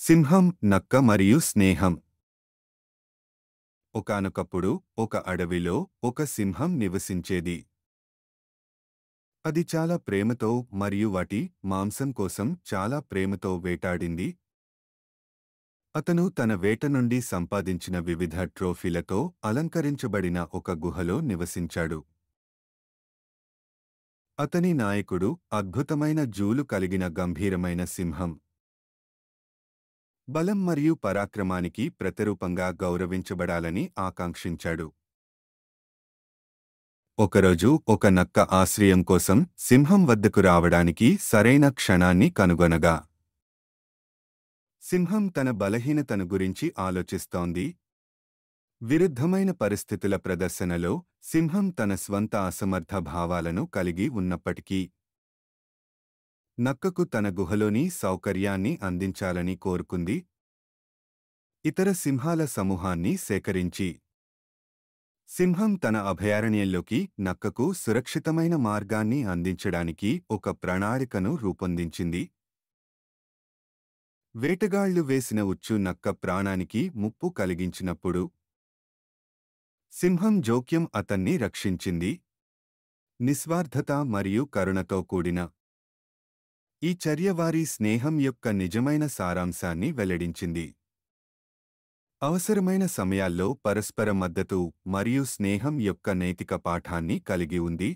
సింహం, నక్క మరియు స్నేహం. ఒకానొకప్పుడు ఒక అడవిలో ఒక సింహం నివసించేది. అది చాలా ప్రేమతో మరియు వాటి మాంసం కోసం చాలా ప్రేమతో వేటాడింది. అతను తన వేట నుండి సంపాదించిన వివిధ ట్రోఫీలతో అలంకరించబడిన ఒక గుహలో నివసించాడు. అతని నాయకుడు అద్భుతమైన జూలు కలిగిన గంభీరమైన సింహం. బలం మరియు పరాక్రమానికి ప్రతిరూపంగా గౌరవించబడాలని ఆకాంక్షించాడు. ఒకరోజు ఒక నక్క ఆశ్రయం కోసం సింహం వద్దకు రావడానికి సరైన క్షణాన్ని కనుగొనగా, సింహం తన బలహీనతను గురించి ఆలోచిస్తోంది. విరుద్ధమైన పరిస్థితుల ప్రదర్శనలో సింహం తన స్వంత అసమర్థ భావాలను కలిగి ఉన్నప్పటికీ, నక్కకు తన గుహలోని సౌకర్యాన్ని అందించాలని కోరుకుంది. ఇతర సింహాల సమూహాన్ని సేకరించి, సింహం తన అభయారణ్యంలోకి నక్కకు సురక్షితమైన మార్గాన్ని అందించడానికి ఒక ప్రణాళికను రూపొందించింది. వేటగాళ్లు వేసిన ఉచ్చు నక్క ప్రాణానికి ముప్పు కలిగించినప్పుడు, సింహం జోక్యం అతన్ని రక్షించింది. నిస్వార్థత మరియు కరుణతో కూడిన ఈ చర్య వారి స్నేహం యొక్క నిజమైన సారాంశాన్ని వెల్లడించింది. అవసరమైన సమయాల్లో పరస్పర మద్దతు మరియు స్నేహం యొక్క నైతిక పాఠాన్ని కలిగి ఉంది.